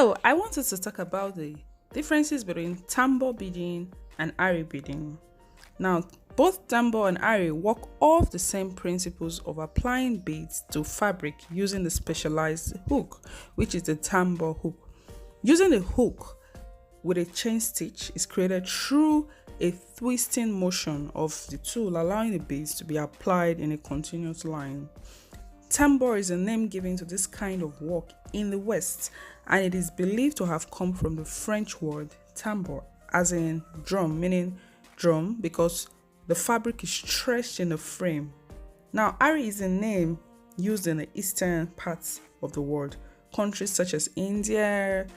So, I wanted to talk about the differences between tambour beading and ari beading. Now, both tambour and ari work off the same principles of applying beads to fabric using the specialized hook, which is the tambour hook. Using the hook with a chain stitch is created through a twisting motion of the tool, allowing the beads to be applied in a continuous line. Tambour is a name given to this kind of work in the West, and it is believed to have come from the French word tambour, as in drum, meaning drum, because the fabric is stretched in the frame. Now, Ari is a name used in the eastern parts of the world. Countries such as India,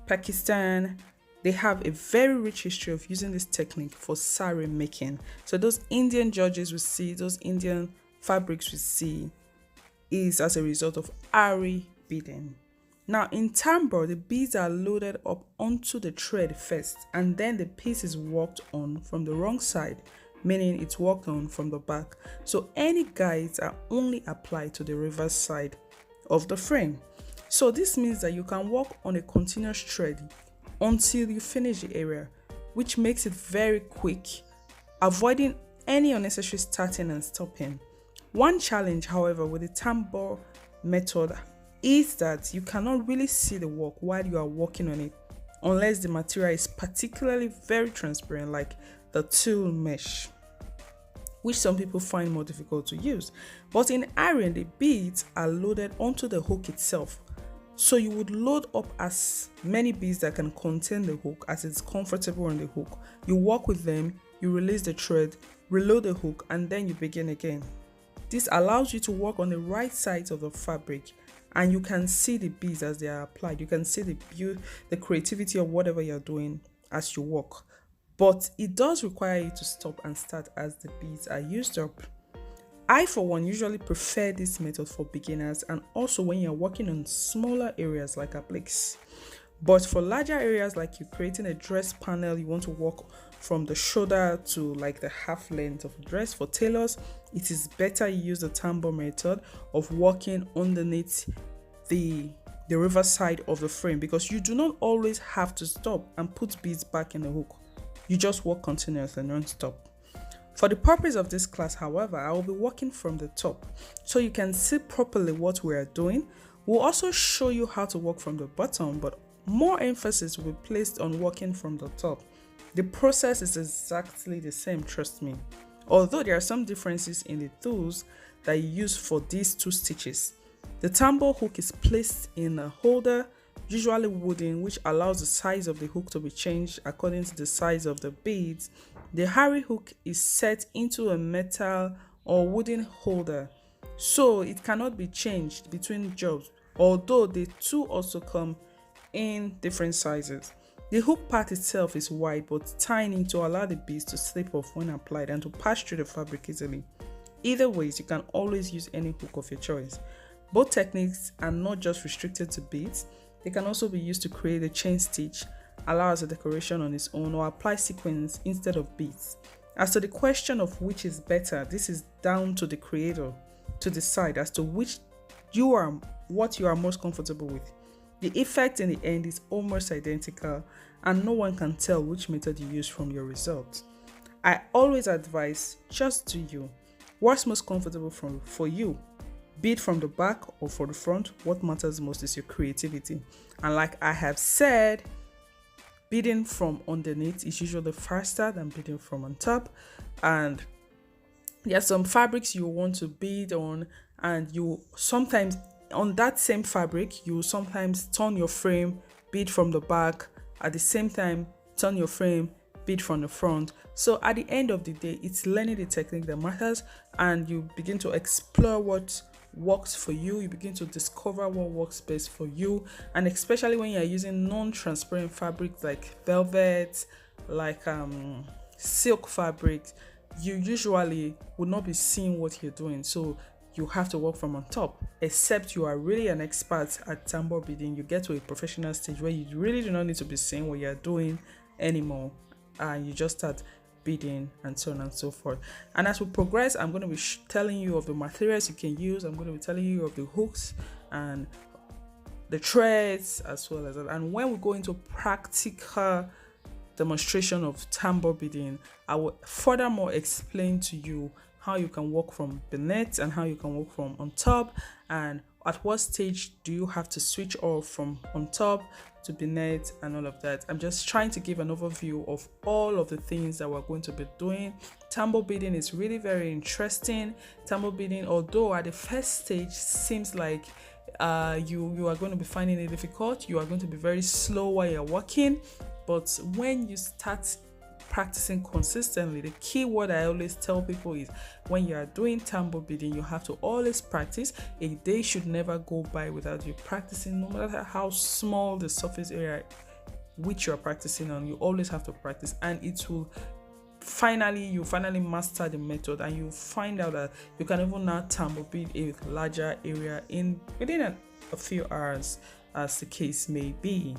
Pakistan, they have a very rich history of using this technique for sari making. So those Indian judges we see, those Indian fabrics we see, is as a result of ari beading. Now in tambour, the beads are loaded up onto the thread first, and then the piece is worked on from the wrong side, meaning it's worked on from the back. So any guides are only applied to the reverse side of the frame. So this means that you can work on a continuous thread until you finish the area, which makes it very quick, avoiding any unnecessary starting and stopping. One challenge, however, with the tambour method is that you cannot really see the work while you are working on it unless the material is particularly very transparent, like the tulle mesh, which some people find more difficult to use. But in iron, the beads are loaded onto the hook itself. So you would load up as many beads that can contain the hook as it's comfortable on the hook. You work with them, you release the thread, reload the hook, and then you begin again. This allows you to work on the right sides of the fabric, and you can see the beads as they are applied. You can see the beauty, the creativity of whatever you're doing as you work. But it does require you to stop and start as the beads are used up. I, for one, usually prefer this method for beginners and also when you're working on smaller areas like appliques. But for larger areas like you're creating a dress panel, you want to work from the shoulder to like the half length of the dress. For tailors, it is better you use the tambour method of working underneath the reverse side of the frame, because you do not always have to stop and put beads back in the hook. You just work continuously non-stop. For the purpose of this class, however, I will be working from the top so you can see properly what we are doing. We'll also show you how to work from the bottom, but more emphasis will be placed on working from the top. The process is exactly the same, trust me. Although there are some differences in the tools that you use for these two stitches. The tambour hook is placed in a holder, usually wooden, which allows the size of the hook to be changed according to the size of the beads. The ari hook is set into a metal or wooden holder, so it cannot be changed between jobs, although the two also come in different sizes. The hook part itself is wide but tiny to allow the beads to slip off when applied and to pass through the fabric easily. Either ways, you can always use any hook of your choice. Both techniques are not just restricted to beads. They can also be used to create a chain stitch, allow as a decoration on its own, or apply sequins instead of beads. As to the question of which is better, this is down to the creator to decide as to what you are most comfortable with. The effect in the end is almost identical, and no one can tell which method you use from your results. I always advise just do you. What's most comfortable for you? Be it from the back or for the front, what matters most is your creativity. And like I have said, beading from underneath is usually faster than beading from on top. And there are some fabrics you want to bead on, and you sometimes on that same fabric, you sometimes turn your frame, bead from the back, at the same time turn your frame, bead from the front. So at the end of the day, it's learning the technique that matters, and you begin to explore what works for you. You begin to discover what works best for you, and especially when you're using non-transparent fabrics like velvet, like silk fabrics, you usually would not be seeing what you're doing, so you have to work from on top. Except you are really an expert at tambour beading, you get to a professional stage where you really do not need to be seeing what you're doing anymore, and you just start beading and so on and so forth. And as we progress, I'm going to be telling you of the materials you can use. I'm going to be telling you of the hooks and the threads as well as that. And when we go into practical demonstration of tambour beading, I will furthermore explain to you how you can work from beneath and how you can work from on top, and at what stage do you have to switch off from on top to beneath and all of that. I'm just trying to give an overview of all of the things that we're going to be doing. Tambour beading is really very interesting. Tambour beading, although at the first stage seems like you are going to be finding it difficult, you are going to be very slow while you're working, but when you start practicing consistently, the key word I always tell people is when you are doing tambour beading, you have to always practice. A day should never go by without you practicing, no matter how small the surface area which you're practicing on. You always have to practice, and it will finally master the method, and you find out that you can even now tambour bead a larger area within a few hours, as the case may be.